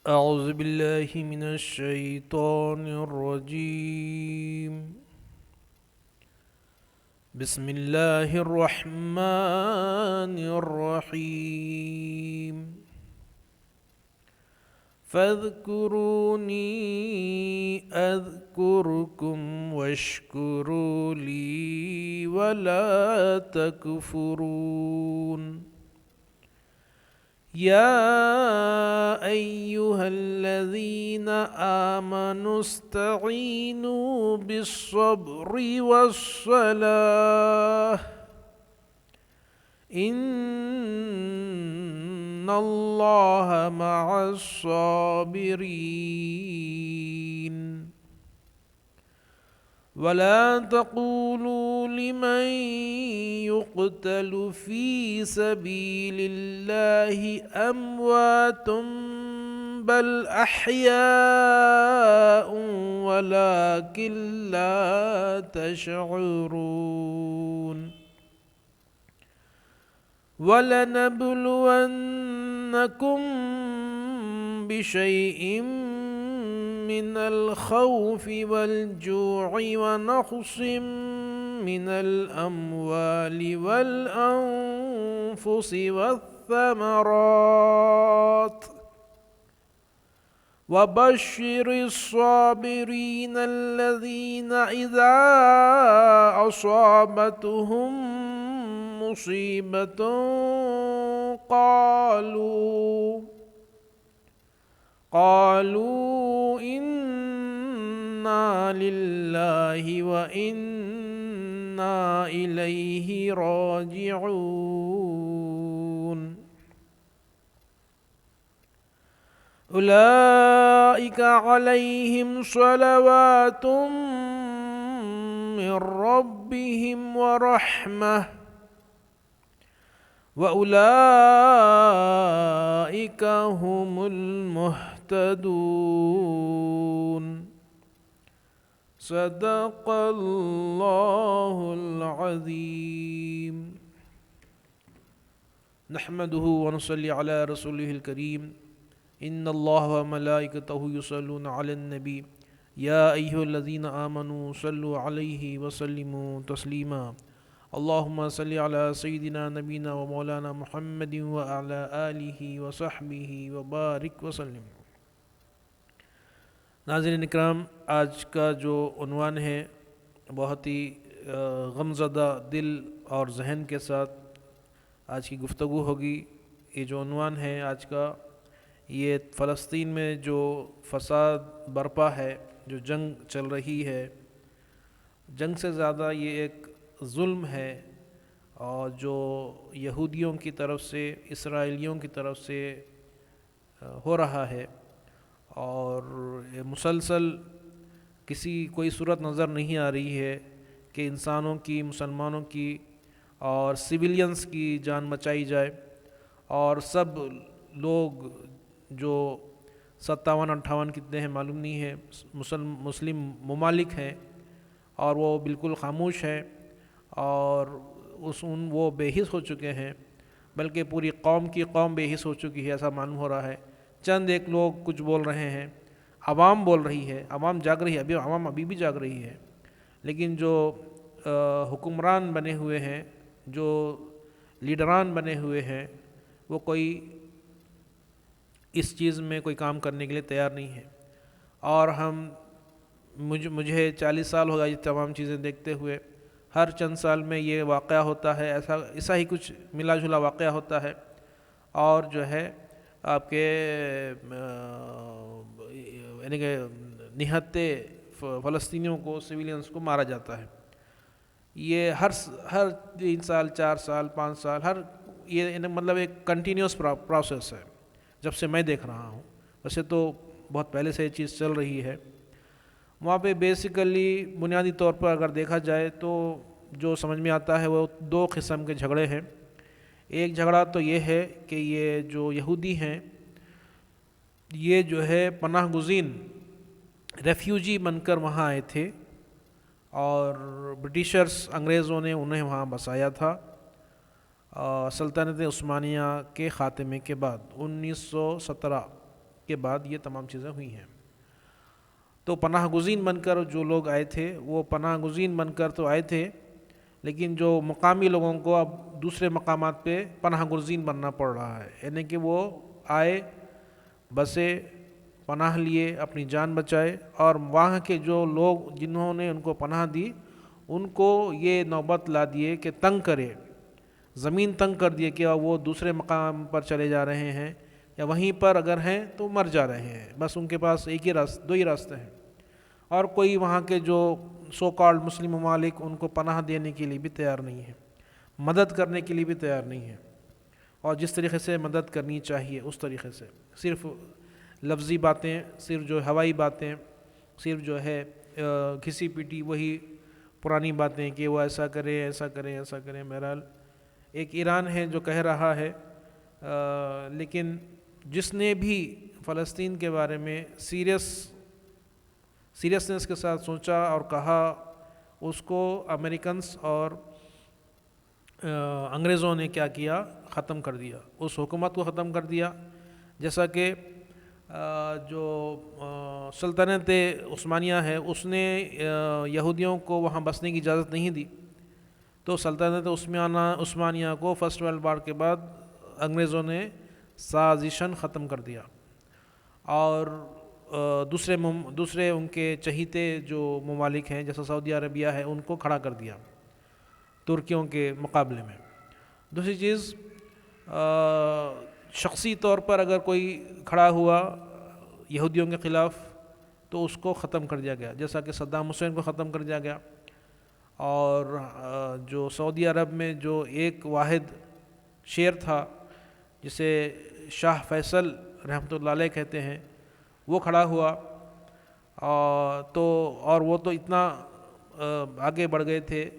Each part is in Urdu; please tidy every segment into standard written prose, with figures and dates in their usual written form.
أعوذ بالله من الشيطان الرجيم. بسم الله الرحمن الرحيم. فاذكروني أذكركم واشكروا لي ولا تكفرون. يا أيها الذين آمنوا استعينوا بالصبر والصلاة إن الله مع الصابرين. ولا تقولوا لمن يقتل في سبيل الله أموات بل أحياء ولكن لا تشعرون. ولنبلونكم بشيء من الخوف والجوع ونقص من الأموال والأنفس والثمرات وبشر الصابرين الذين إذا أصابتهم مصيبة قالوا إنا لله وإنا إليه راجعون. أولئك عليهم صلوات من ربهم ورحمة وأولئك هم المهتدون. صدق الله العظيم. نحمده ونصلي على رسوله الكريم. إن الله وملائكته يصلون على النبي يا أيها الذين آمنوا صلوا عليه وسلموا تسليما. اللهم صل على سيدنا نبينا ومولانا محمد وعلى آلہ وصحبہ وبارک وسلم. ناظرین اکرام، آج کا جو عنوان ہے بہت ہی غمزدہ دل اور ذہن کے ساتھ آج کی گفتگو ہوگی. یہ جو عنوان ہے آج کا، یہ فلسطین میں جو فساد برپا ہے، جو جنگ چل رہی ہے، جنگ سے زیادہ یہ ایک ظلم ہے، اور جو یہودیوں کی طرف سے، اسرائیلیوں کی طرف سے ہو رہا ہے، اور مسلسل کوئی صورت نظر نہیں آ رہی ہے کہ انسانوں کی، مسلمانوں کی اور سویلینز کی جان بچائی جائے. اور سب لوگ جو 57-58 کتنے ہیں معلوم نہیں ہے، مسلم ممالک ہیں، اور وہ بالکل خاموش ہیں، اور وہ بے حس ہو چکے ہیں، بلکہ پوری قوم کی قوم بے حس ہو چکی ہے، ایسا معلوم ہو رہا ہے. چند ایک لوگ کچھ بول رہے ہیں، عوام بول رہی ہے، عوام جاگ رہی ہے، عوام ابھی بھی جاگ رہی ہے، لیکن جو حکمران بنے ہوئے ہیں، جو لیڈران بنے ہوئے ہیں، وہ کوئی اس چیز میں کوئی کام کرنے کے لیے تیار نہیں ہے. اور مجھے 40 سال ہو گئے یہ تمام چیزیں دیکھتے ہوئے. ہر چند سال میں یہ واقعہ ہوتا ہے، ایسا ہی کچھ ملا جلا واقعہ ہوتا ہے، اور جو ہے آپ کے یعنی کہ نہتے فلسطینیوں کو، سویلینز کو مارا جاتا ہے. یہ ہر 3 سال، 4 سال، 5 سال، یہ مطلب ایک کنٹینیوس پروسیس ہے جب سے میں دیکھ رہا ہوں. ویسے تو بہت پہلے سے یہ چیز چل رہی ہے. وہاں پہ بیسیکلی بنیادی طور پر اگر دیکھا جائے تو جو سمجھ میں آتا ہے وہ 2 قسم کے جھگڑے ہیں. ایک جھگڑا تو یہ ہے کہ یہ جو یہودی ہیں، یہ جو ہے پناہ گزین ریفیوجی بن کر وہاں آئے تھے، اور برٹشرز، انگریزوں نے انہیں وہاں بسایا تھا سلطنت عثمانیہ کے خاتمے کے بعد 1917 کے بعد یہ تمام چیزیں ہوئی ہیں۔ تو پناہ گزین بن کر جو لوگ آئے تھے وہ پناہ گزین بن کر تو آئے تھے، لیکن جو مقامی لوگوں کو اب دوسرے مقامات پہ پناہ گزین بننا پڑ رہا ہے، یعنی کہ وہ آئے، بسے، پناہ لیے، اپنی جان بچائے، اور وہاں کے جو لوگ جنہوں نے ان کو پناہ دی ان کو یہ نوبت لا دیے کہ تنگ کرے، زمین تنگ کر دیے کہ وہ دوسرے مقام پر چلے جا رہے ہیں یا وہیں پر اگر ہیں تو مر جا رہے ہیں، بس ان کے پاس ایک ہی راستہ، دو ہی راستے ہیں، اور کوئی وہاں کے جو سو کالڈ مسلم ممالک ان کو پناہ دینے کے لیے بھی تیار نہیں ہے، مدد کرنے کے لیے بھی تیار نہیں ہے، اور جس طریقے سے مدد کرنی چاہیے اس طریقے سے، صرف لفظی باتیں، صرف جو ہوائی باتیں، صرف جو ہے کسی پیٹی وہی پرانی باتیں کہ وہ ایسا کرے ایسا کرے ایسا کرے۔ بہرحال ایک ایران ہے جو کہہ رہا ہے، لیکن جس نے بھی فلسطین کے بارے میں سیریسنس کے ساتھ سوچا اور کہا، اس کو امریکنز اور انگریزوں نے کیا کیا، ختم کر دیا، اس حکومت کو ختم کر دیا۔ جیسا کہ جو سلطنت عثمانیہ ہے اس نے یہودیوں کو وہاں بسنے کی اجازت نہیں دی، تو سلطنت عثمانیہ کو فرسٹ ورلڈ وار کے بعد انگریزوں نے سازشاً ختم کر دیا، اور دوسرے ان کے چہیتے جو ممالک ہیں جیسا سعودی عربیہ ہے ان کو کھڑا کر دیا ترکیوں کے مقابلے میں۔ دوسری چیز، شخصی طور پر اگر کوئی کھڑا ہوا یہودیوں کے خلاف تو اس کو ختم کر دیا گیا، جیسا کہ صدام حسین کو ختم کر دیا گیا، اور جو سعودی عرب میں جو ایک واحد شیر تھا جسے شاہ فیصل رحمۃ اللہ علیہ کہتے ہیں، وہ کھڑا ہوا، اور وہ تو اتنا آگے بڑھ گئے تھے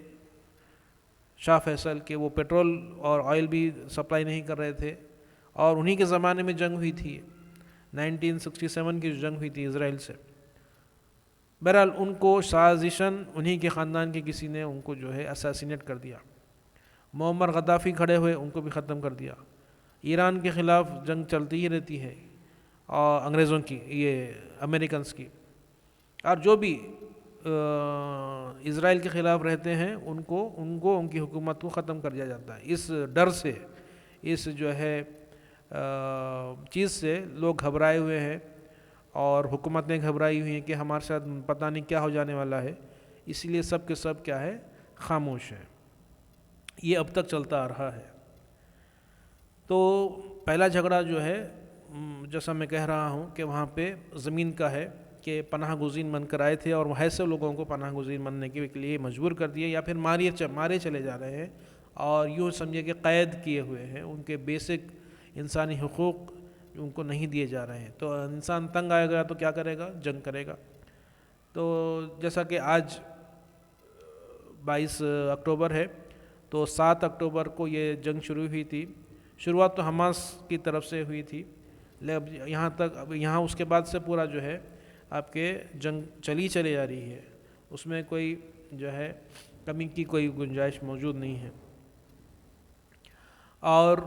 شاہ فیصل کہ وہ پیٹرول اور آئل بھی سپلائی نہیں کر رہے تھے، اور انہی کے زمانے میں جنگ ہوئی تھی 1967 کی جو جنگ ہوئی تھی اسرائیل سے۔ بہرحال ان کو سازشاً انہی کے خاندان کے کسی نے ان کو جو ہے اساسینیٹ کر دیا۔ معمر غدافی کھڑے ہوئے، ان کو بھی ختم کر دیا۔ ایران کے خلاف جنگ چلتی ہی رہتی ہے، اور انگریزوں کی، یہ امریکنز کی، اور جو بھی اسرائیل کے خلاف رہتے ہیں ان کو ان کی حکومت کو ختم کر دیا جاتا ہے۔ اس ڈر سے، اس جو ہے چیز سے لوگ گھبرائے ہوئے ہیں، اور حکومتیں گھبرائی ہوئی ہیں کہ ہمارے ساتھ پتہ نہیں کیا ہو جانے والا ہے، اس لیے سب کے سب کیا ہے، خاموش ہے۔ یہ اب تک چلتا آ رہا ہے۔ تو پہلا جھگڑا جو ہے، جیسا میں کہہ رہا ہوں کہ وہاں پہ زمین کا ہے کہ پناہ گزین بن کر آئے تھے، اور وہ ایسے لوگوں کو پناہ گزین بننے کے لیے مجبور کر دیے، یا پھر مارے چلے جا رہے ہیں، اور یوں سمجھے کہ قید کیے ہوئے ہیں، ان کے بیسک انسانی حقوق ان کو نہیں دیے جا رہے ہیں۔ تو انسان تنگ آئے گا تو کیا کرے گا، جنگ کرے گا۔ تو جیسا کہ آج 22 اکتوبر ہے، تو 7 اکتوبر کو یہ جنگ شروع ہوئی تھی۔ شروعات تو حماس کی طرف سے ہوئی تھی، یہاں اس کے بعد سے پورا جو ہے آپ کے جنگ چلی جا رہی ہے، اس میں کوئی جو ہے کمی کی کوئی گنجائش موجود نہیں ہے۔ اور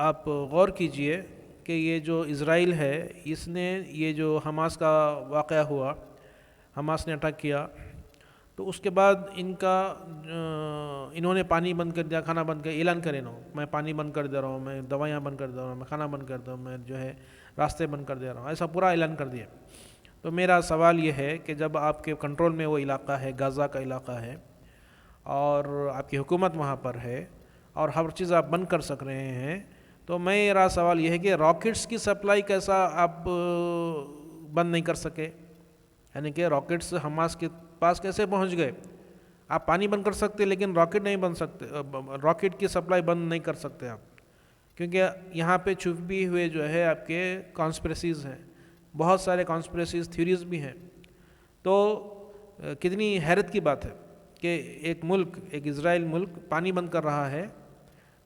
آپ غور کیجئے کہ یہ جو اسرائیل ہے، اس نے یہ جو حماس کا واقعہ ہوا، حماس نے اٹیک کیا، تو اس کے بعد انہوں نے پانی بند کر دیا، کھانا بند کر، اعلان کرے نا، میں پانی بند کر دے رہا ہوں، میں دوائیاں بند کر دے رہا ہوں، میں کھانا بند کر دے رہا ہوں، میں جو ہے راستے بند کر دے رہا ہوں، ایسا پورا اعلان کر دیا۔ تو میرا سوال یہ ہے کہ جب آپ کے کنٹرول میں وہ علاقہ ہے، غزہ کا علاقہ ہے، اور آپ کی حکومت وہاں پر ہے، اور ہر چیز آپ بند کر سک رہے ہیں، تو میرا سوال یہ ہے کہ راکٹس کی سپلائی کیسا آپ بند نہیں کر سکے؟ یعنی کہ راکٹس حماس کے پاس کیسے پہنچ گئے؟ آپ پانی بند کر سکتے لیکن راکٹ نہیں بن سکتے، راکٹ کی سپلائی بند نہیں کر سکتے آپ، کیونکہ یہاں پہ چھپی ہوئے جو ہے آپ کے کانسپریسیز ہیں، بہت سارے کانسپریسیز تھیوریز بھی ہیں۔ تو کتنی حیرت کی بات ہے کہ ایک ملک، ایک اسرائیل ملک پانی بند کر رہا ہے،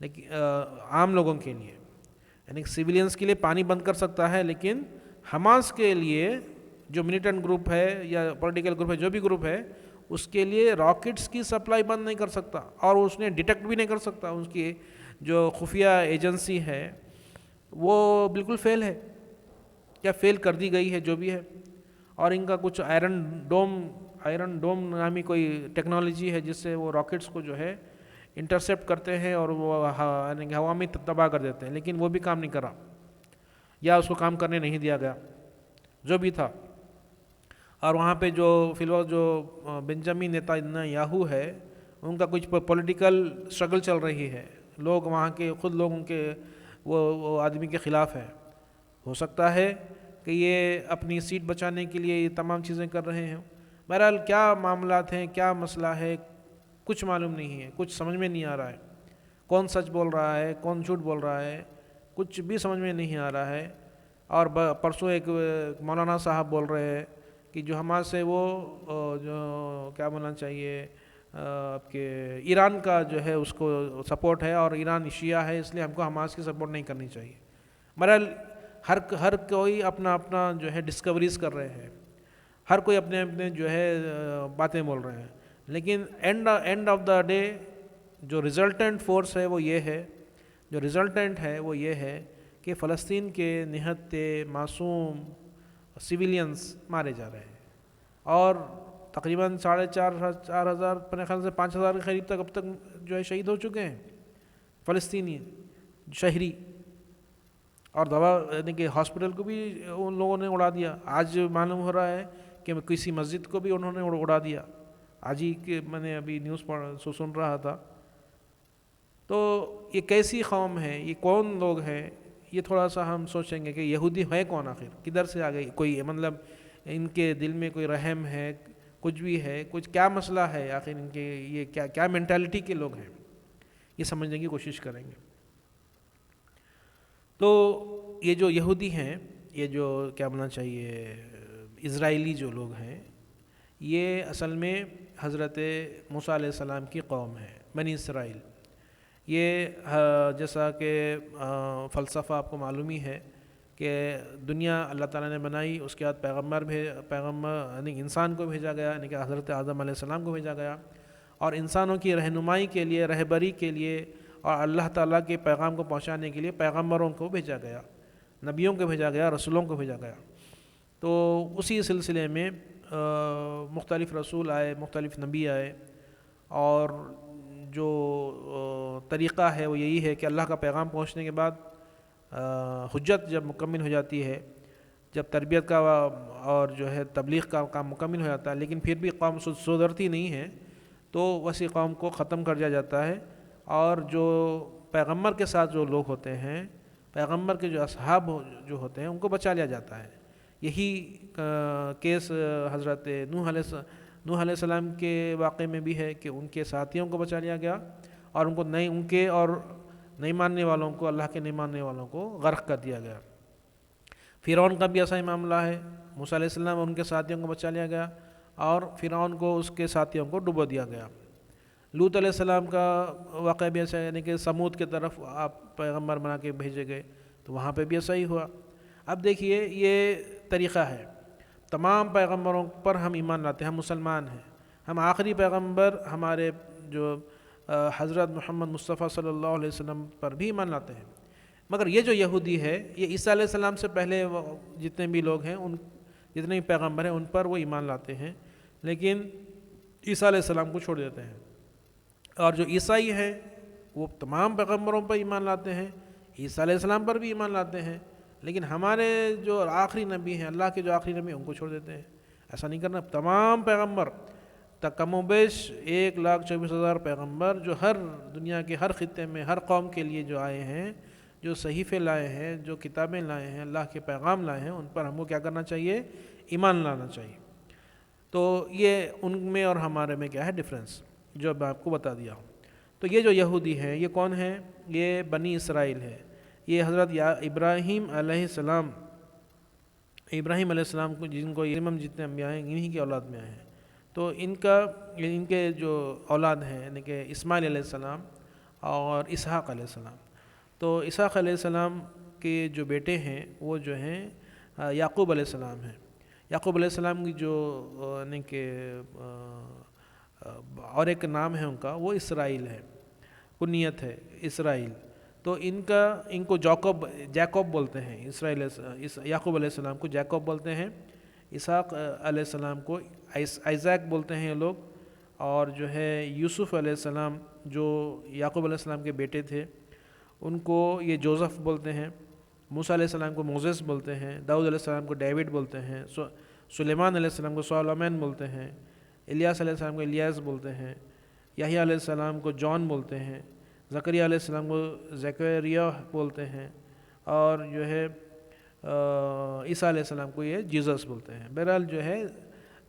لیکن عام لوگوں کے لیے، یعنی سویلینز کے لیے پانی بند کر سکتا ہے، لیکن حماس کے لیے جو ملیٹنٹ گروپ ہے یا پولیٹیکل گروپ ہے، جو بھی گروپ ہے، اس کے لیے راکٹس کی سپلائی بند نہیں کر سکتا، اور اس نے ڈیٹیکٹ بھی نہیں کر سکتا۔ اس کی جو خفیہ ایجنسی ہے وہ بالکل فیل ہے، کیا فیل کر دی گئی ہے جو بھی ہے. اور ان کا کچھ آئرن ڈوم نامی کوئی ٹیکنالوجی ہے جس سے وہ راکٹس کو جو ہے انٹرسیپٹ کرتے ہیں اور وہ یعنی کہ ہوا میں تباہ کر دیتے ہیں، لیکن وہ بھی کام نہیں کرا یا اس کو کام کرنے نہیں دیا گیا جو بھی تھا. اور وہاں پہ جو فی الوقت جو بنجامین نیتانیاہو ہے، ان کا کچھ پولیٹیکل اسٹرگل چل رہی ہے، لوگ وہاں کے خود لوگ ان کے وہ آدمی کے خلاف ہے. ہو سکتا ہے کہ یہ اپنی سیٹ بچانے کے لیے یہ تمام چیزیں کر رہے ہیں. بہرحال کیا معاملات ہیں، کیا مسئلہ ہے، کچھ معلوم نہیں ہے، کچھ سمجھ میں نہیں آ رہا ہے. کون سچ بول رہا ہے، کون جھوٹ بول رہا ہے، کچھ بھی سمجھ میں نہیں آ رہا ہے. اور پرسوں ایک مولانا صاحب بول رہے ہیں کہ جو حماس ہے وہ جو کیا بولنا چاہیے آپ کے ایران کا جو ہے اس کو سپورٹ ہے، اور ایران شیعہ ہے، اس لیے ہم کو حماس کی سپورٹ نہیں کرنی چاہیے. بہرحال ہر کوئی اپنا اپنا جو ہے ڈسکوریز کر رہے ہیں، ہر کوئی اپنے اپنے جو ہے باتیں بول رہے ہیں، لیکن اینڈ آف دا ڈے جو ریزلٹنٹ فورس ہے وہ یہ ہے، جو ریزلٹنٹ ہے وہ یہ ہے کہ فلسطین کے نہتے معصوم سویلینز مارے جا رہے ہیں، اور تقریباً 4,500 اپنے خیال سے 5,000 کے قریب تک اب تک جو ہے شہید ہو چکے ہیں فلسطینی شہری. اور یعنی کہ ہاسپٹل کو بھی ان لوگوں نے اڑا دیا. آج معلوم ہو رہا ہے کہ کسی مسجد کو بھی انہوں نے اڑا دیا. آج ہی کہ میں نے ابھی نیوز سن رہا تھا. تو یہ کیسی قوم ہے، یہ کون لوگ ہیں، یہ تھوڑا سا ہم سوچیں گے کہ یہودی ہے کون آخر، کدھر سے آ گئی، کوئی مطلب ان کے دل میں کوئی رحم ہے، کچھ بھی ہے، کچھ کیا مسئلہ ہے آخر ان کے، یہ کیا مینٹالٹی کے لوگ ہیں، یہ سمجھنے کی کوشش کریں گے. تو یہ جو یہودی ہیں، یہ جو کیا بولنا چاہیے اسرائیلی جو لوگ ہیں، یہ اصل میں حضرت موسیٰ علیہ السلام کی قوم ہے، بنی اسرائیل. یہ جیسا کہ فلسفہ آپ کو معلوم ہی ہے کہ دنیا اللہ تعالیٰ نے بنائی، اس کے بعد پیغمبر یعنی انسان کو بھیجا گیا، یعنی کہ حضرت آدم علیہ السلام کو بھیجا گیا، اور انسانوں کی رہنمائی کے لیے، رہبری کے لیے، اور اللہ تعالیٰ کے پیغام کو پہنچانے کے لیے پیغمبروں کو بھیجا گیا، نبیوں کو بھیجا گیا، رسولوں کو بھیجا گیا. تو اسی سلسلے میں مختلف رسول آئے، مختلف نبی آئے، اور جو طریقہ ہے وہ یہی ہے کہ اللہ کا پیغام پہنچنے کے بعد حجت جب مکمل ہو جاتی ہے، جب تربیت کا اور جو ہے تبلیغ کا کام مکمل ہو جاتا ہے، لیکن پھر بھی قوم سدھرتی نہیں ہے، تو ویسی قوم کو ختم کر دیا جاتا ہے. اور جو پیغمبر کے ساتھ جو لوگ ہوتے ہیں، پیغمبر کے جو اصحاب جو ہوتے ہیں، ان کو بچا لیا جاتا ہے. یہی کیس حضرت نوح علیہ السلام کے واقعے میں بھی ہے کہ ان کے ساتھیوں کو بچا لیا گیا، اور ان کے اور نہیں ماننے والوں کو، اللہ کے نہیں ماننے والوں کو غرق کر دیا گیا. فرعون کا بھی ایسا ہی معاملہ ہے، موسیٰ علیہ السلام اور ان کے ساتھیوں کو بچا لیا گیا، اور فرعون کو اس کے ساتھیوں کو ڈبو دیا گیا. لوط علیہ السلام کا واقعہ بھی ایسا ہے، یعنی کہ سمود کی طرف آپ پیغمبر بنا کے بھیجے گئے، تو وہاں پہ بھی ایسا ہی ہوا. اب دیکھیے یہ طریقہ ہے، تمام پیغمبروں پر ہم ایمان لاتے ہیں، ہم مسلمان ہیں. ہم آخری پیغمبر ہمارے جو حضرت محمد مصطفیٰ صلی اللہ علیہ وسلم پر بھی ایمان لاتے ہیں. مگر یہ جو یہودی ہے، یہ عیسیٰ علیہ السلام سے پہلے جتنے بھی لوگ ہیں، جتنے بھی پیغمبر ہیں، ان پر وہ ایمان لاتے ہیں، لیکن عیسیٰ علیہ السلام کو چھوڑ دیتے ہیں. اور جو عیسائی ہیں وہ تمام پیغمبروں پر ایمان لاتے ہیں، عیسیٰ علیہ السلام پر بھی ایمان لاتے ہیں، لیکن ہمارے جو آخری نبی ہیں، اللہ کے جو آخری نبی ہیں، ان کو چھوڑ دیتے ہیں. ایسا نہیں کرنا. تمام پیغمبر کم و بیش 1,24,000 پیغمبر جو ہر دنیا کے ہر خطے میں ہر قوم کے لیے جو آئے ہیں، جو صحیفے لائے ہیں، جو کتابیں لائے ہیں، اللہ کے پیغام لائے ہیں، ان پر ہم کو کیا کرنا چاہیے؟ ایمان لانا چاہیے. تو یہ ان میں اور ہمارے میں کیا ہے ڈفرینس، جو میں آپ کو بتا دیا ہوں. تو یہ جو یہودی ہیں، یہ کون ہیں؟ یہ بنی اسرائیل ہے. یہ حضرت ابراہیم علیہ السلام کو، جن کو جتنے انبیاء ہیں انہی کی اولاد میں آئے ہیں. تو ان کے جو اولاد ہیں، یعنی کہ اسماعیل علیہ السلام اور اسحاق علیہ السلام. تو اسحاق علیہ السلام کے جو بیٹے ہیں وہ جو ہیں یعقوب علیہ السلام ہیں. یعقوب علیہ السلام کی جو یعنی کہ اور ایک نام ہے ان کا، وہ اسرائیل ہے، کنیت ہے اسرائیل. تو ان کو جیکوب بولتے ہیں، یعقوب علیہ السلام کو جیکوب بولتے ہیں، اسحاق علیہ السلام کو آئزیک بولتے ہیں یہ لوگ، اور جو ہے یوسف علیہ السلام جو یعقوب علیہ السلام کے بیٹے تھے ان کو یہ جوزف بولتے ہیں، موسیٰ علیہ السلام کو موزیس بولتے ہیں، داؤد علیہ السلام کو ڈیوڈ بولتے ہیں، سلیمان علیہ السلام کو سولومین بولتے ہیں، الیاس علیہ السلام کو الیاس بولتے ہیں، یحییٰ علیہ السلام کو جان بولتے ہیں، زکریا علیہ السلام کو زکریا بولتے ہیں، اور جو ہے عیسیٰ علیہ السلام کو یہ جیزس بولتے ہیں۔ بہرحال جو ہے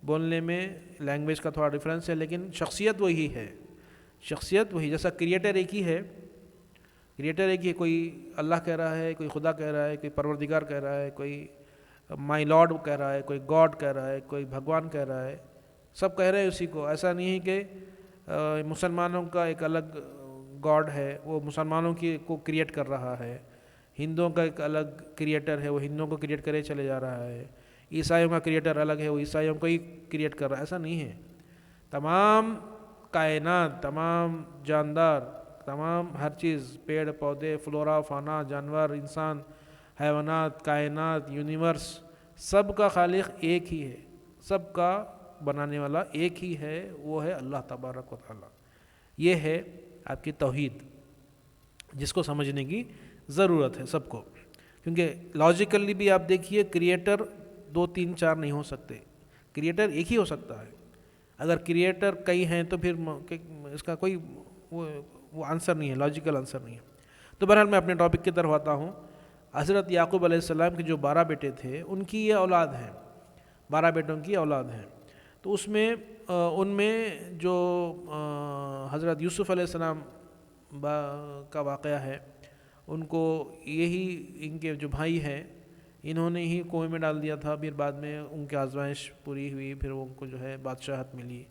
بولنے میں لینگویج کا تھوڑا ڈفرینس ہے، لیکن شخصیت وہی ہے، شخصیت وہی، جیسا کریٹر ایک ہی ہے، کوئی اللہ کہہ رہا ہے، کوئی خدا کہہ رہا ہے، کوئی پروردگار کہہ رہا ہے، کوئی مائی لارڈ کہہ رہا ہے، کوئی گاڈ کہہ رہا ہے، کوئی بھگوان کہہ رہا ہے، سب کہہ رہے ہیں اسی کو۔ ایسا نہیں ہے کہ مسلمانوں کا ایک الگ گاڈ ہے، وہ مسلمانوں کو کریٹ کر رہا ہے، ہندوؤں کا ایک الگ کریٹر ہے، وہ ہندوؤں کو کریٹ کرے چلے جا رہا ہے، عیسائیوں کا کریٹر الگ ہے، وہ عیسائیوں کو ہی کریٹ کر رہا ہے، ایسا نہیں ہے۔ تمام کائنات، تمام جاندار، تمام ہر چیز، پیڑ پودے، فلورا فانا، جانور، انسان، حیوانات، کائنات، یونیورس، سب کا خالق ایک ہی ہے، سب کا بنانے والا ایک ہی ہے، وہ ہے اللہ تبارک و تعالی۔ یہ ہے آپ کی توحید، جس کو سمجھنے کی ضرورت ہے سب کو، کیونکہ لاجیکلی بھی آپ دیکھیے کریٹر 2 3 4 نہیں ہو سکتے، کریٹر ایک ہی ہو سکتا ہے۔ اگر کریٹر کئی ہیں تو پھر اس کا کوئی وہ آنسر نہیں ہے، لاجیکل آنسر نہیں ہے۔ تو بہرحال میں اپنے ٹاپک کی طرف آتا ہوں۔ حضرت یعقوب علیہ السلام کے جو 12 بیٹے تھے ان کی یہ اولاد ہیں، 12 بیٹوں کی اولاد ہیں۔ تو ان میں جو حضرت یوسف علیہ السلام کا واقعہ ہے، ان کو ان کے جو بھائی ہیں انہوں نے ہی کنویں میں ڈال دیا تھا، پھر بعد میں ان کی آزمائش پوری ہوئی، پھر ان کو جو ہے بادشاہت ملی،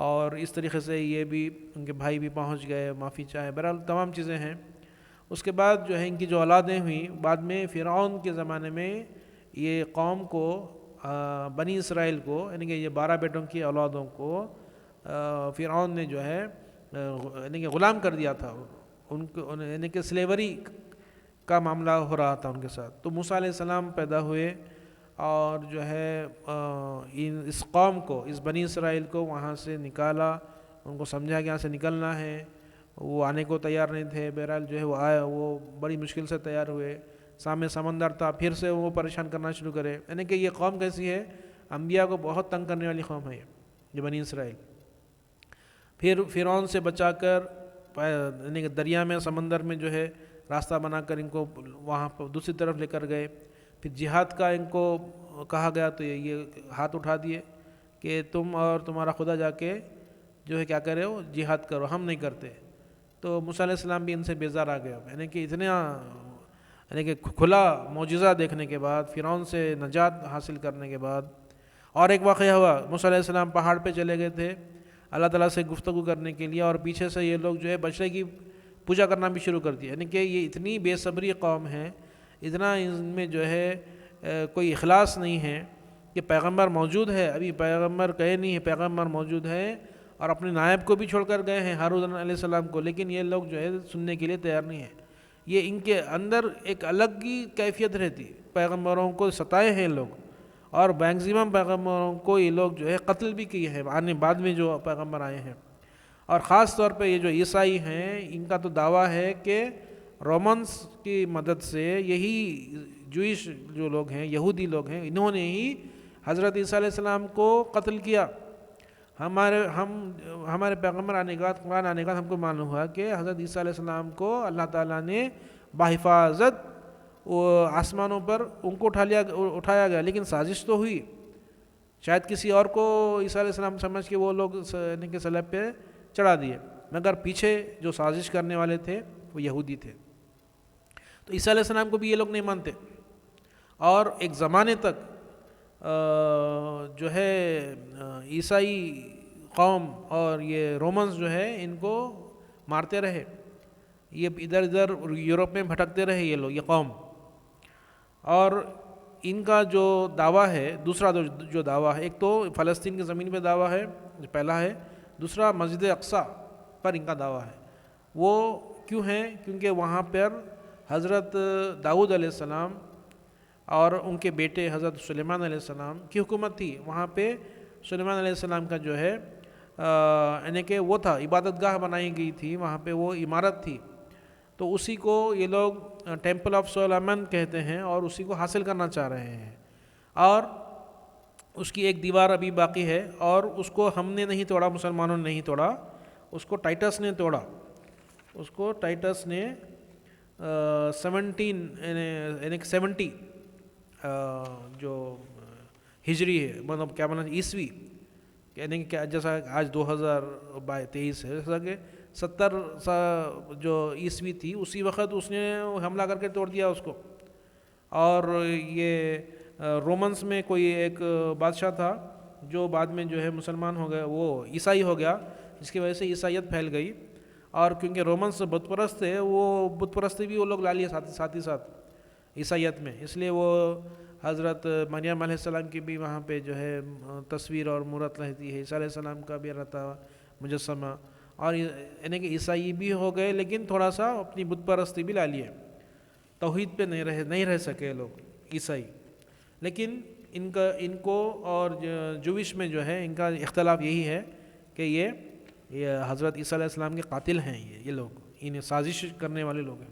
اور اس طریقے سے یہ بھی ان کے بھائی بھی پہنچ گئے، معافی چاہے، بہرحال تمام چیزیں ہیں۔ اس کے بعد جو ہے ان کی جو اولادیں ہوئیں، بعد میں فرعون کے زمانے میں یہ قوم کو، بنی اسرائیل کو، یعنی کہ یہ 12 بیٹوں کی اولادوں کو فرعون نے جو ہے یعنی کہ غلام کر دیا تھا، ان کو یعنی کہ سلیوری کا معاملہ ہو رہا تھا ان کے ساتھ۔ تو موسیٰ علیہ السلام پیدا ہوئے اور جو ہے اس قوم کو، اس بنی اسرائیل کو وہاں سے نکالا، ان کو سمجھا کہ یہاں سے نکلنا ہے، وہ آنے کو تیار نہیں تھے، بہرحال جو ہے وہ آئے، وہ بڑی مشکل سے تیار ہوئے، سامنے سمندر تھا، پھر سے وہ پریشان کرنا شروع کرے، یعنی کہ یہ قوم کیسی ہے، انبیاء کو بہت تنگ کرنے والی قوم ہے یہ بنی اسرائیل۔ پھر فرعون سے بچا کر یعنی کہ دریا میں، سمندر میں جو ہے راستہ بنا کر ان کو وہاں پر دوسری طرف لے کر گئے۔ پھر جہاد کا ان کو کہا گیا تو یہ ہاتھ اٹھا دیے کہ تم اور تمہارا خدا جا کے جو ہے کیا کرے ہو، جہاد کرو، ہم نہیں کرتے۔ تو موسیٰ علیہ السلام بھی ان سے بیزار آ گیا، یعنی کہ یعنی کہ کھلا معجزہ دیکھنے کے بعد، فرعون سے نجات حاصل کرنے کے بعد۔ اور ایک واقعہ ہوا، موسیٰ علیہ السلام پہاڑ پہ چلے گئے تھے اللہ تعالیٰ سے گفتگو کرنے کے لیے، اور پیچھے سے یہ لوگ جو ہے بچڑے کی پوجا کرنا بھی شروع کر دیا، یعنی کہ یہ اتنی بے صبری قوم ہے، اتنا ان میں جو ہے کوئی اخلاص نہیں ہے کہ پیغمبر موجود ہے، ابھی پیغمبر گئے نہیں ہے، پیغمبر موجود ہے اور اپنے نائب کو بھی چھوڑ کر گئے ہیں، ہارون علیہ السلام کو، لیکن یہ لوگ جو ہے سننے کے لیے تیار نہیں ہیں۔ یہ ان کے اندر ایک الگ ہی کیفیت رہتی، پیغمبروں کو ستائے ہیں لوگ، اور میکزیمم پیغمبروں کو یہ لوگ جو ہے قتل بھی کیے ہیں آنے بعد میں جو پیغمبر آئے ہیں۔ اور خاص طور پہ یہ جو عیسائی ہیں، ان کا تو دعویٰ ہے کہ رومنس کی مدد سے، یہی جوئش جو لوگ ہیں، یہودی لوگ ہیں، انہوں نے ہی حضرت عیسیٰ علیہ السلام کو قتل کیا۔ ہمارے پیغمبر آنے کے بعد، قرآن آنے کے بعد ہم کو معلوم ہوا کہ حضرت عیسیٰ علیہ السلام کو اللہ تعالیٰ نے بحفاظت آسمانوں پر ان کو اٹھایا گیا، لیکن سازش تو ہوئی، شاید کسی اور کو عیسیٰ علیہ السلام سمجھ کے وہ لوگ یعنی کہ صلیب پہ چڑھا دیے، مگر پیچھے جو سازش کرنے والے تھے وہ یہودی تھے۔ تو عیسیٰ علیہ السلام کو بھی یہ لوگ نہیں مانتے، اور ایک زمانے تک جو ہے عیسائی قوم اور یہ رومنز جو ہے ان کو مارتے رہے، یہ ادھر ادھر یورپ میں بھٹکتے رہے یہ لوگ، یہ قوم۔ اور ان کا جو دعویٰ ہے، دوسرا جو دعویٰ ہے، ایک تو فلسطین کی زمین پہ دعویٰ ہے جو پہلا ہے، دوسرا مسجد اقصیٰ پر ان کا دعویٰ ہے۔ وہ کیوں ہیں؟ کیونکہ وہاں پر حضرت داؤد علیہ السلام اور ان کے بیٹے حضرت سلیمان علیہ السلام کی حکومت تھی. وہاں پہ سلیمان علیہ السلام کا جو ہے یعنی کہ وہ تھا، عبادت گاہ بنائی گئی تھی وہاں پہ، وہ عمارت تھی. تو اسی کو یہ لوگ ٹیمپل آف سلیمان کہتے ہیں اور اسی کو حاصل کرنا چاہ رہے ہیں. اور اس کی ایک دیوار ابھی باقی ہے اور اس کو ہم نے نہیں توڑا، مسلمانوں نے نہیں توڑا، اس کو ٹائٹس نے توڑا. اس کو ٹائٹس نے 70 جو ہجری ہے، مطلب کیا بنا عیسوی، یعنی کہ جیسا آج 2023 ہے، جیسا کہ 70 جو عیسوی تھی اسی وقت اس نے حملہ کر کے توڑ دیا اس کو. اور یہ رومنس میں کوئی ایک بادشاہ تھا جو بعد میں جو ہے مسلمان ہو گیا، وہ عیسائی ہو گیا، جس کی وجہ سے عیسائیت پھیل گئی. اور کیونکہ رومنس بت پرست تھے، وہ بت پرستی بھی وہ لوگ لا لیے ساتھ ہی ساتھ عیسائیت میں، اس لیے وہ حضرت مریم علیہ السلام کی بھی وہاں پہ جو ہے تصویر اور مورت رہتی ہے، عیسیٰ علیہ السلام کا بھی رہتا مجسمہ. اور یعنی کہ عیسائی بھی ہو گئے لیکن تھوڑا سا اپنی بت پرستی بھی لا لیے، توحید پہ نہیں رہ سکے لوگ عیسائی. لیکن ان کو اور جوش میں جو ہے ان کا اختلاف یہی ہے کہ یہ حضرت عیسیٰ علیہ السلام کے قاتل ہیں، یہ لوگ انہیں سازش کرنے والے لوگ ہیں.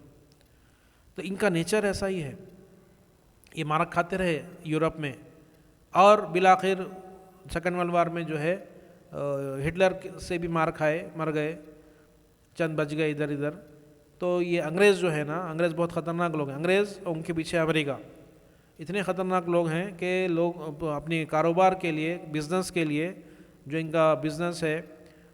تو ان کا نیچر ایسا ہی ہے، یہ مارک کھاتے رہے یورپ میں، اور بالآخر سیکنڈ ورلڈ وار میں جو ہے ہٹلر سے بھی مار کھائے، مر گئے، چند بچ گئے ادھر ادھر. تو یہ انگریز جو ہے نا، انگریز بہت خطرناک لوگ ہیں. انگریز اور ان کے پیچھے امریکہ اتنے خطرناک لوگ ہیں کہ لوگ اپنی کاروبار کے لیے، بزنس کے لیے، جو ان کا بزنس ہے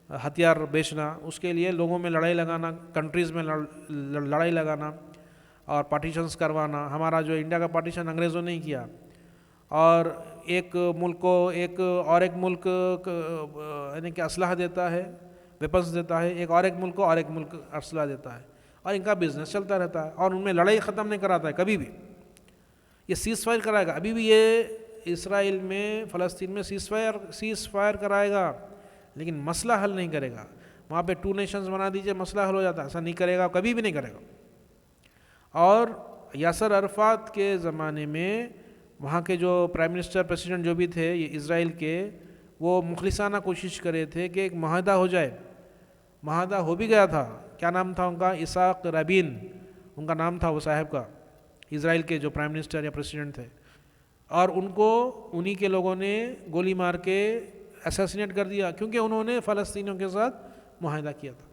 ہتھیار بیچنا، اس کے لیے لوگوں میں لڑائی لگانا، کنٹریز میں لڑائی لگانا اور پارٹیشنز کروانا. ہمارا جو انڈیا کا پارٹیشن انگریزوں نے ہی کیا، اور ایک ملک کو ایک ملک یعنی کہ اسلحہ دیتا ہے، ویپنز دیتا ہے، ایک ملک کو اور ایک ملک اسلحہ دیتا ہے، اور ان کا بزنس چلتا رہتا ہے. اور ان میں لڑائی ختم نہیں کراتا ہے کبھی بھی. یہ سیز فائر کرائے گا، ابھی بھی یہ اسرائیل میں فلسطین میں سیز فائر کرائے گا، لیکن مسئلہ حل نہیں کرے گا. وہاں پہ 2 نیشنز بنا دیجئے، مسئلہ حل ہو جاتا ہے. ایسا نہیں کرے گا، کبھی بھی نہیں کرے گا. اور یاسر عرفات کے زمانے میں وہاں کے جو پرائم منسٹر پریسیڈنٹ جو بھی تھے یہ اسرائیل کے، وہ مخلصانہ کوشش کرے تھے کہ ایک معاہدہ ہو جائے. معاہدہ ہو بھی گیا تھا. کیا نام تھا ان کا؟ اسحاق رابین ان کا نام تھا وہ صاحب کا، اسرائیل کے جو پرائم منسٹر یا پریسیڈنٹ تھے. اور ان کو انہی کے لوگوں نے گولی مار کے اسیسینیٹ کر دیا، کیونکہ انہوں نے فلسطینیوں کے ساتھ معاہدہ کیا تھا.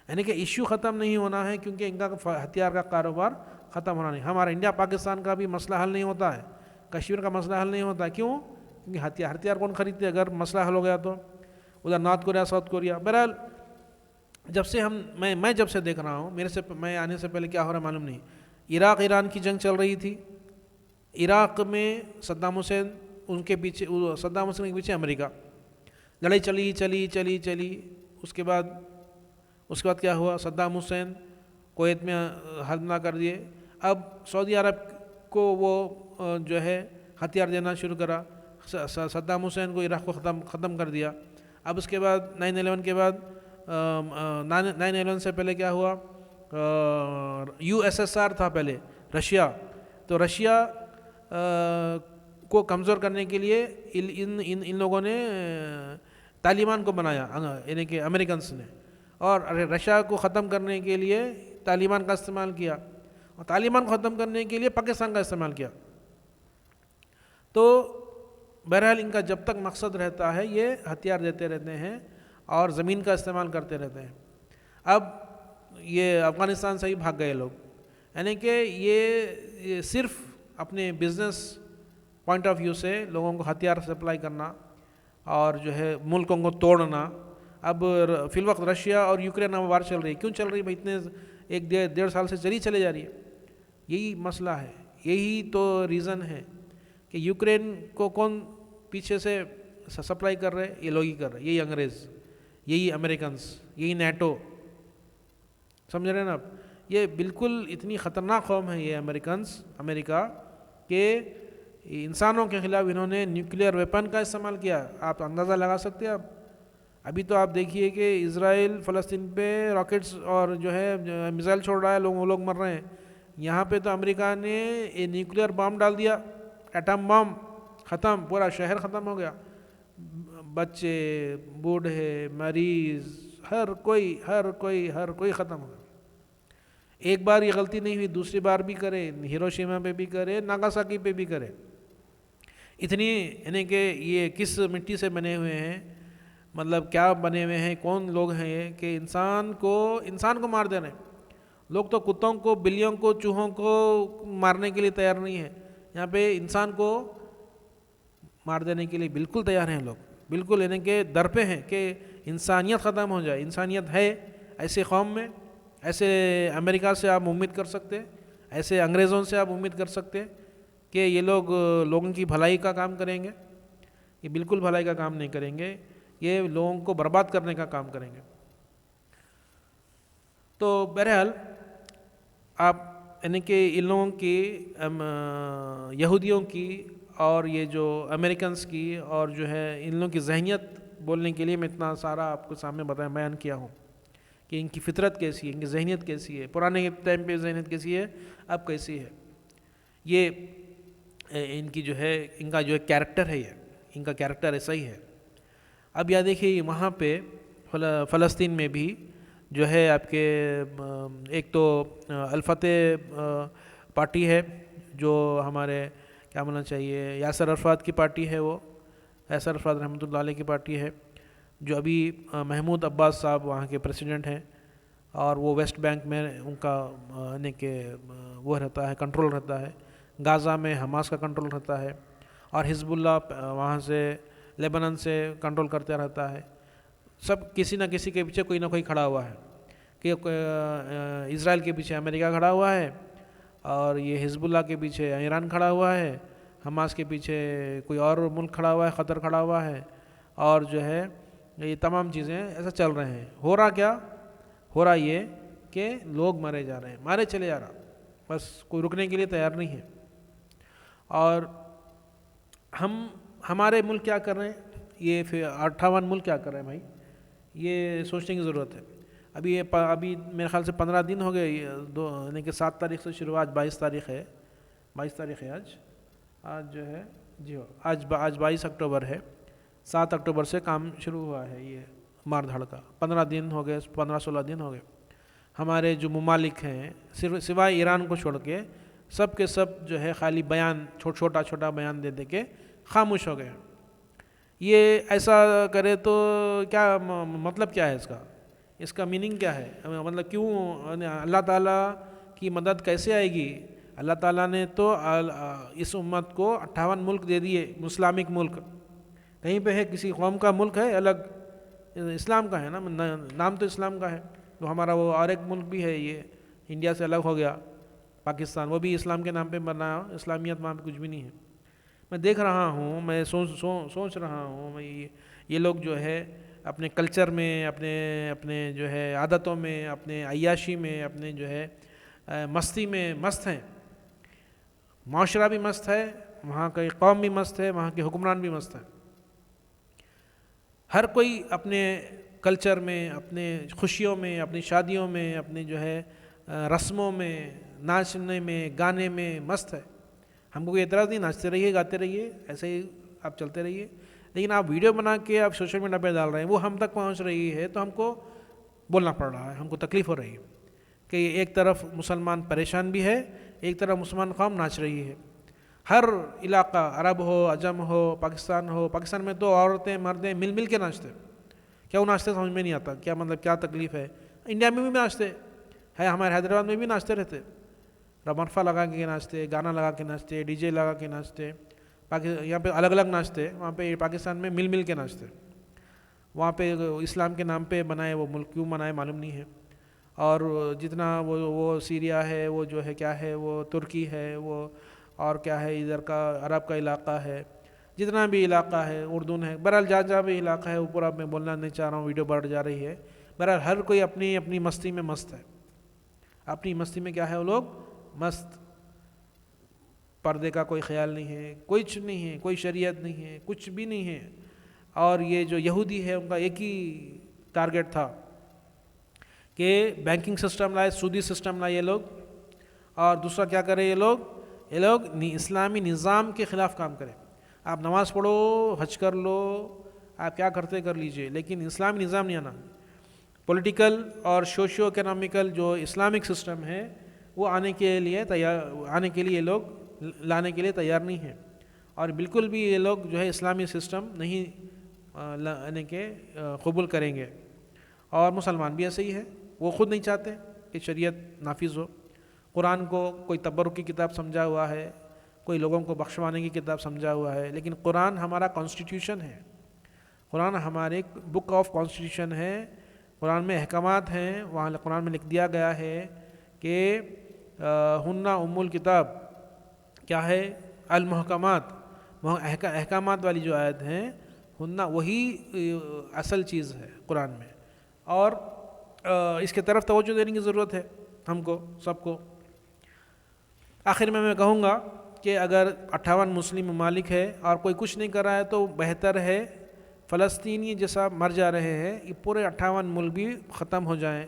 یعنی کہ ایشو ختم نہیں ہونا ہے، کیونکہ ان کا ہتھیار کا کاروبار ختم ہونا نہیں. ہمارا انڈیا پاکستان کا بھی مسئلہ حل نہیں ہوتا ہے، کشمیر کا مسئلہ حل نہیں ہوتا. کیوں؟ کیونکہ ہتھیار کون خریدتے؟ اگر مسئلہ حل ہو گیا تو ادھر نارتھ کوریا، ساؤتھ کوریا. بہرحال جب سے میں جب سے دیکھ رہا ہوں، میں آنے سے پہلے کیا ہو رہا معلوم نہیں. عراق ایران کی جنگ چل رہی تھی. عراق میں صدام حسین، ان کے پیچھے صدام حسین کے پیچھے امریکہ. لڑائی چلی. اس کے بعد کیا ہوا؟ صدام حسین کویت میں حملہ کر دیے. اب سعودی عرب کو وہ جو ہے ہتھیار دینا شروع کرا. صدام حسین کو عراق کو ختم کر دیا. اب اس کے بعد 9/11 کے بعد 9/11 سے پہلے کیا ہوا؟ USSR تھا پہلے، رشیا. تو رشیا کو کمزور کرنے کے لیے ان لوگوں نے طالبان کو بنایا، یعنی کہ امریکنس نے. اور رشیا کو ختم کرنے کے لیے طالبان کا استعمال کیا، اور طالبان کو ختم کرنے کے لیے پاکستان کا استعمال کیا. تو بہرحال ان کا جب تک مقصد رہتا ہے یہ ہتھیار دیتے رہتے ہیں اور زمین کا استعمال کرتے رہتے ہیں. اب یہ افغانستان سے ہی بھاگ گئے لوگ، یعنی کہ یہ صرف اپنے بزنس پوائنٹ آف ویو سے لوگوں کو ہتھیار سپلائی کرنا اور جو ہے ملکوں کو توڑنا. اب فی الوقت رشیا اور یوکرین میں وار چل رہی ہے. کیوں چل رہی ہے بھائی؟ اتنے 1-1.5 سال سے چلے جا رہی ہے. یہی مسئلہ ہے، یہی تو ریزن ہے کہ یوکرین کو کون پیچھے سے سپلائی کر رہے؟ یہ لوگ ہی کر رہے، یہی انگریز، یہی امریکنس، یہی نیٹو. سمجھ رہے ہیں نا آپ؟ یہ بالکل اتنی خطرناک قوم ہے یہ امریکہ کہ انسانوں کے خلاف انہوں نے نیوکلیئر ویپن کا استعمال کیا. آپ اندازہ لگا سکتے ہیں؟ ابھی تو آپ دیکھیے کہ اسرائیل فلسطین پہ راکٹس اور جو ہے میزائل چھوڑ رہا ہے، لوگ مر رہے ہیں. یہاں پہ تو امریکہ نے یہ نیوکلیئر بام ڈال دیا، ایٹم بام، ختم، پورا شہر ختم ہو گیا. بچے، بوڑھے، مریض، ہر کوئی ختم ہو گیا. ایک بار یہ غلطی نہیں ہوئی، دوسری بار بھی کرے، ہیروشیما پہ بھی کرے، ناگاساکی پہ بھی کرے. اتنی یعنی کہ یہ کس مٹی سے بنے ہوئے ہیں، مطلب کیا بنے ہوئے ہیں، کون لوگ ہیں یہ کہ انسان کو مار دے رہے ہیں. لوگ تو کتوں کو، بلیوں کو، چوہوں کو مارنے کے لیے تیار نہیں ہیں، یہاں پہ انسان کو مار دینے کے لیے بالکل تیار ہیں لوگ. بالکل یعنی کہ در پہ ہیں کہ انسانیت ختم ہو جائے. انسانیت ہے ایسے قوم میں، ایسے امریکہ سے آپ امید کر سکتے، ایسے انگریزوں سے آپ امید کر سکتے کہ یہ لوگ لوگوں کی بھلائی کا کام کریں گے؟ یہ بالکل بھلائی کا کام نہیں کریں گے، یہ لوگوں کو برباد کرنے کا کام کریں گے. تو بہرحال آپ یعنی کہ ان لوگوں کی، یہودیوں کی اور یہ جو امریکنز کی اور جو ہے ان لوگوں کی ذہنیت بولنے کے لیے میں اتنا سارا آپ کو سامنے بیان کیا ہوں کہ ان کی فطرت کیسی ہے، ان کی ذہنیت کیسی ہے، پرانے ٹائم پہ ذہنیت کیسی ہے، اب کیسی ہے. یہ ان کی جو ہے، ان کا جو ہے کیریکٹر ہے، یہ ان کا کیریکٹر ایسا ہی ہے. اب یہ دیکھیے وہاں پہ فلسطین میں بھی جو ہے آپ کے ایک تو الفتح پارٹی ہے، جو ہمارے کیا بولنا چاہیے، یاسر عرفات کی پارٹی ہے، وہ یاسر عرفات رحمۃ اللہ علیہ کی پارٹی ہے، جو ابھی محمود عباس صاحب وہاں کے پریسیڈنٹ ہیں، اور وہ ویسٹ بینک میں ان کا یعنی کہ وہ رہتا ہے، کنٹرول رہتا ہے. غازہ میں حماس کا کنٹرول رہتا ہے، اور حزب اللہ وہاں سے لیبنان سے کنٹرول کرتے رہتا ہے. سب کسی نہ کسی کے پیچھے کوئی نہ کوئی کھڑا ہوا ہے، کہ اسرائیل کے پیچھے امریکہ کھڑا ہوا ہے، اور یہ حزب اللہ کے پیچھے ایران کھڑا ہوا ہے، حماس کے پیچھے کوئی اور ملک کھڑا ہوا ہے، قطر کھڑا ہوا ہے، اور جو ہے یہ تمام چیزیں ایسا چل رہے ہیں. ہو رہا کیا؟ ہو رہا یہ کہ لوگ مارے جا رہے ہیں، مارے چلے جا رہا، بس کوئی رکنے کے لیے تیار نہیں ہے. اور ہمارے ملک کیا کر رہے ہیں، یہ 58 ملک کیا کر رہے ہیں بھائی، یہ سوچنے کی ضرورت ہے. ابھی میرے خیال سے 15 دن ہو گئے، یعنی کہ 7 تاریخ سے شروع، آج 22 تاریخ ہے، 22 تاریخ ہے آج جو ہے، جی آج 22 اکتوبر ہے. 7 اکتوبر سے کام شروع ہوا ہے یہ مار دھاڑ کا. 15 دن ہو گئے، 15-16 دن ہو گئے. ہمارے جو ممالک ہیں سوائے ایران کو چھوڑ کے، سب کے سب جو ہے خالی بیان، چھوٹا بیان دے کے خاموش ہو گئے. یہ ایسا کرے تو کیا مطلب، کیا ہے اس کا میننگ کیا ہے، مطلب کیوں اللہ تعالیٰ کی مدد کیسے آئے گی؟ اللہ تعالیٰ نے تو اس امت کو 58 ملک دے دیے، اسلامک ملک. کہیں پہ ہے کسی قوم کا ملک ہے الگ؟ اسلام کا ہے نا، نام تو اسلام کا ہے. تو ہمارا وہ اور ایک ملک بھی ہے، یہ انڈیا سے الگ ہو گیا، پاکستان، وہ بھی اسلام کے نام پہ بنا، اسلامیت وہاں پہ کچھ بھی نہیں ہے. میں دیکھ رہا ہوں، میں سوچ رہا ہوں، میں یہ لوگ جو ہے اپنے کلچر میں، اپنے جو ہے عادتوں میں، اپنے عیاشی میں، اپنے جو ہے مستی میں مست ہیں. معاشرہ بھی مست ہے، وہاں کی قوم بھی مست ہے، وہاں کے حکمران بھی مست ہیں. ہر کوئی اپنے کلچر میں، اپنے خوشیوں میں، اپنی شادیوں میں، اپنے جو ہے رسموں میں، ناچنے میں، گانے میں مست ہے. ہم کو کوئی اعتراض نہیں، ناچتے رہیے، گاتے رہیے، ایسے ہی آپ چلتے رہیے. لیکن آپ ویڈیو بنا کے آپ سوشل میڈیا پہ ڈال رہے ہیں، وہ ہم تک پہنچ رہی ہے تو ہم کو بولنا پڑ رہا ہے، ہم کو تکلیف ہو رہی ہے کہ ایک طرف مسلمان پریشان بھی ہے، ایک طرف مسلمان قوم ناچ رہی ہے. ہر علاقہ، عرب ہو، عجم ہو، پاکستان میں تو عورتیں مردیں مل کے ناچتے. کیا وہ ناچتے سمجھ میں نہیں آتا، کیا مطلب کیا تکلیف ہے. انڈیا میں بھی ناچتے ہے، ہمارے حیدرآباد میں بھی ناچتے رہتے، رمرفا لگا کے ناچتے، گانا لگا کے ناچتے، ڈی جے لگا کے ناچتے. یہاں پہ الگ الگ ناچتے، وہاں پہ پاکستان میں مل کے ناچتے. وہاں پہ اسلام کے نام پہ بنائے وہ ملک، کیوں بنائے معلوم نہیں ہے. اور جتنا وہ سیریا ہے، وہ جو ہے کیا ہے، وہ ترکی ہے، وہ اور کیا ہے ادھر کا عرب کا علاقہ ہے، جتنا بھی علاقہ ہے، اردن ہے، بہرحال جہاں بھی علاقہ ہے، اوپر اب میں بولنا نہیں چاہ رہا ہوں، ویڈیو بڑھ جا رہی ہے. بہرحال ہر کوئی اپنی اپنی مستی میں مست ہے. اپنی مستی میں کیا ہے وہ لوگ مست. پردے کا کوئی خیال نہیں ہے، کچھ نہیں ہے، کوئی شریعت نہیں ہے، کچھ بھی نہیں ہے. اور یہ جو یہودی ہے ان کا ایک ہی ٹارگٹ تھا کہ بینکنگ سسٹم لائے، سودی سسٹم لائے یہ لوگ، اور دوسرا کیا کرے یہ لوگ اسلامی نظام کے خلاف کام کریں۔ آپ نماز پڑھو، حج کر لو، آپ کیا کرتے کر لیجئے، لیکن اسلامی نظام نہیں آنا۔ پولیٹیکل اور سوشیو اکنامیکل جو اسلامک سسٹم ہے وہ آنے کے لیے یہ لوگ لانے کے لیے تیار نہیں ہیں، اور بالکل بھی یہ لوگ جو ہے اسلامی سسٹم نہیں لانے کے قبول کریں گے۔ اور مسلمان بھی ایسے ہی ہے، وہ خود نہیں چاہتے کہ شریعت نافذ ہو۔ قرآن کو کوئی تبرک کی کتاب سمجھا ہوا ہے، کوئی لوگوں کو بخشوانے کی کتاب سمجھا ہوا ہے، لیکن قرآن ہمارا کانسٹیٹیوشن ہے، قرآن ہمارے بک آف کانسٹیٹیوشن ہے، قرآن میں احکامات ہیں، وہاں قرآن میں لکھ دیا گیا ہے کہ ہن ام الکتاب کیا ہے، المحکمات، احکامات والی جو آیت ہیں ہن وہی اصل چیز ہے قرآن میں، اور اس کے طرف توجہ دینے کی ضرورت ہے ہم کو سب کو۔ آخر میں کہوں گا کہ اگر 58 مسلم ممالک ہے اور کوئی کچھ نہیں کر رہا ہے تو بہتر ہے فلسطینی جیسا مر جا رہے ہیں، یہ پورے 58 ملک بھی ختم ہو جائیں،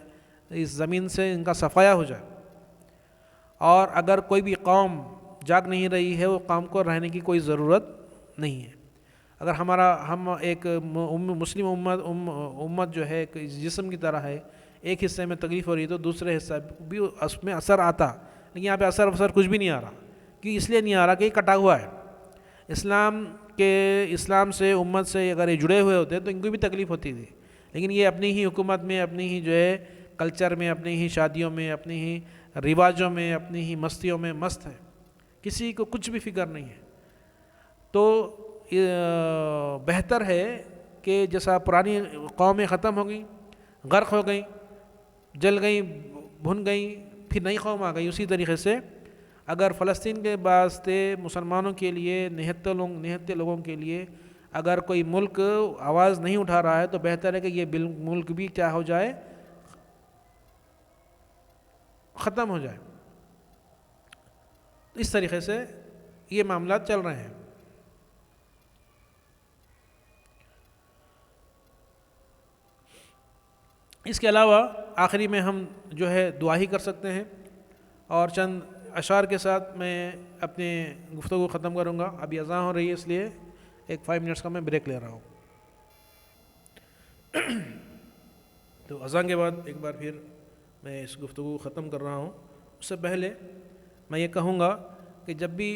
اس زمین سے ان کا صفایا ہو جائے۔ اور اگر کوئی بھی قوم جاگ نہیں رہی ہے، وہ قوم کو رہنے کی کوئی ضرورت نہیں ہے۔ اگر ہم ایک مسلم امت جو ہے ایک جسم کی طرح ہے، ایک حصے میں تکلیف ہو رہی ہے تو دوسرے حصہ بھی اس میں اثر آتا، لیکن یہاں پہ اثر کچھ بھی نہیں آ رہا، کہ اس لیے نہیں آ رہا کہ یہ کٹا ہوا ہے۔ اسلام سے، امت سے اگر یہ جڑے ہوئے ہوتے تو ان کو بھی تکلیف ہوتی تھی، لیکن یہ اپنی ہی حکومت میں، اپنی ہی جو ہے کلچر میں، اپنی ہی شادیوں میں، اپنی ہی رواجوں میں، اپنی ہی مستیوں میں مست ہے، کسی کو کچھ بھی فکر نہیں ہے۔ تو بہتر ہے کہ جیسا پرانی قومیں ختم ہو گئیں، غرق ہو گئیں، جل گئیں، بھن گئیں، پھر نئی قوم آ گئی، اسی طریقے سے اگر فلسطین کے واسطے مسلمانوں کے لیے، نہتے لوگوں کے لیے اگر کوئی ملک آواز نہیں اٹھا رہا ہے تو بہتر ہے کہ یہ ملک بھی کیا ہو جائے، ختم ہو جائے۔ اس طریقے سے یہ معاملات چل رہے ہیں۔ اس کے علاوہ آخری میں ہم جو ہے دعا ہی کر سکتے ہیں، اور چند اشعار کے ساتھ میں اپنے گفتگو ختم کروں گا۔ ابھی اذان ہو رہی ہے، اس لیے ایک 5 منٹس کا میں بریک لے رہا ہوں۔ تو اذان کے بعد ایک بار پھر میں اس گفتگو کو ختم کر رہا ہوں۔ اس سے پہلے میں یہ کہوں گا کہ جب بھی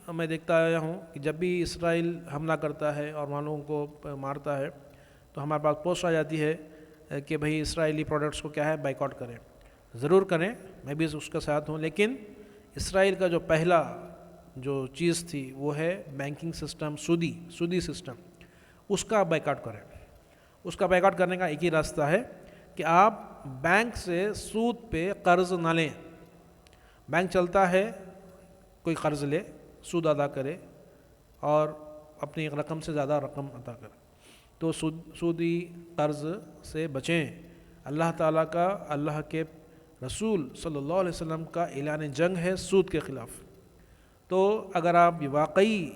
میں دیکھتا آیا ہوں کہ جب بھی اسرائیل حملہ کرتا ہے اور وہاں لوگوں کو مارتا ہے تو ہمارے پاس پوسٹ آ جاتی ہے کہ بھئی اسرائیلی پروڈکٹس کو کیا ہے، بائیکاٹ کریں۔ ضرور کریں، میں بھی اس کے ساتھ ہوں، لیکن اسرائیل کا جو پہلا جو چیز تھی وہ ہے بینکنگ سسٹم، سودی سسٹم، اس کا بائیکاٹ کریں۔ اس کا بائیکاٹ کرنے کا ایک ہی راستہ ہے کہ آپ بینک سے سود پہ قرض نہ لیں۔ بینک چلتا ہے، کوئی قرض لے، سود ادا کرے اور اپنی ایک رقم سے زیادہ رقم عطا کرے، تو سودی قرض سے بچیں۔ اللہ تعالیٰ کا، اللہ کے رسول صلی اللہ علیہ وسلم کا اعلان جنگ ہے سود کے خلاف۔ تو اگر آپ واقعی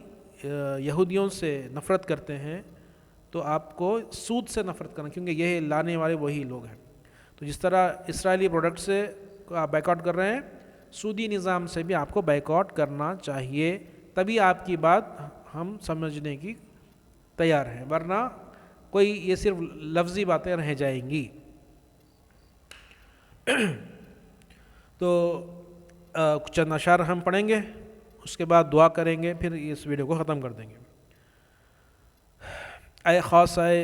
یہودیوں سے نفرت کرتے ہیں تو آپ کو سود سے نفرت کرنا، کیونکہ یہ لانے والے وہی لوگ ہیں۔ تو جس طرح اسرائیلی پروڈکٹ سے آپ بائیکاٹ کر رہے ہیں، سودی نظام سے بھی آپ کو بائیکاٹ کرنا چاہیے، تبھی آپ کی بات ہم سمجھنے کی تیار ہیں، ورنہ کوئی یہ صرف لفظی باتیں رہ جائیں گی۔ تو چند اشعار ہم پڑھیں گے، اس کے بعد دعا کریں گے، پھر اس ویڈیو کو ختم کر دیں گے۔ اے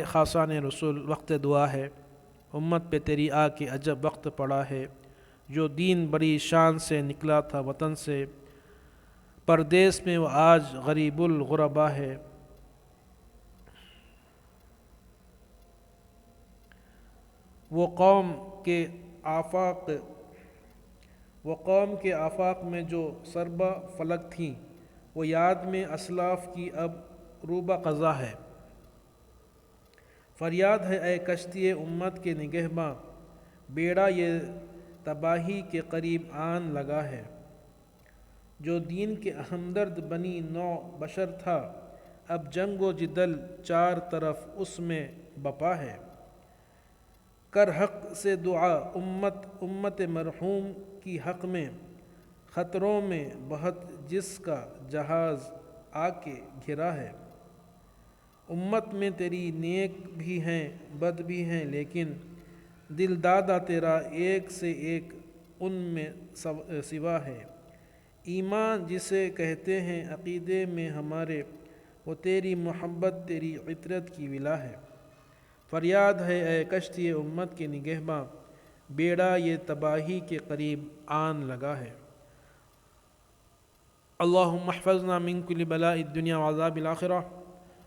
خاصان رسول، وقت دعا ہے، امت پہ تیری آ کے عجب وقت پڑا ہے، جو دین بڑی شان سے نکلا تھا وطن سے، پردیس میں وہ آج غریب الغربا ہے۔ وہ قوم کے آفاق میں جو سربا فلک تھیں، وہ یاد میں اسلاف کی اب روبہ قضا ہے۔ فریاد ہے اے کشتی امت کے نگہباں، بیڑا یہ تباہی کے قریب آن لگا ہے۔ جو دین کے ہمدرد بنی نوع بشر تھا، اب جنگ و جدل چار طرف اس میں بپا ہے، کر حق سے دعا امت مرحوم کی حق میں، خطروں میں بہت جس کا جہاز آ کے گھرا ہے۔ امت میں تیری نیک بھی ہیں بد بھی ہیں، لیکن دل دادا تیرا ایک سے ایک ان میں سوا ہے۔ ایمان جسے کہتے ہیں عقیدے میں ہمارے، وہ تیری محبت تیری عطرت کی ولا ہے۔ فریاد ہے اے کشتی امت کے نگہباں، بیڑا یہ تباہی کے قریب آن لگا ہے۔ اللہم احفظنا من کل بلاء الدنیا وعذاب الآخرہ۔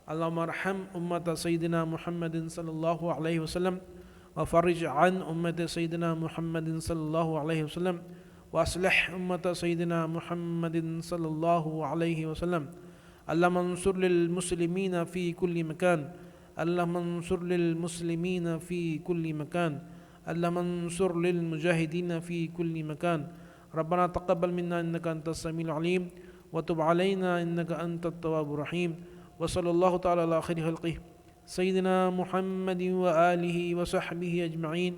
اللہم ارحم امت سیدنا محمد صلی اللہ علیہ وسلم، وفرج عن امت سیدنا محمد صلی اللہ علیہ وسلم، واصلح امت سیدنا محمد صلی اللہ علیہ وسلم۔ اللہم انصر للمسلمین فی کل مکان، اللہم انصر للمسلمین فی کل مکان، اللہم انصر للمجاہدین فی کل مکان۔ ربنا تقبل منا انک انت السمیع العلیم، وتب علینا انک انت التواب الرحیم، وصلی اللہ تعالی علی خیر خلقہ سیدنا محمد وآلہ وصحبہ اجمعین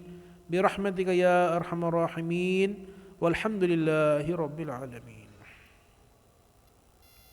برحمتک یا ارحم الراحمین، والحمد للہ رب العالمین۔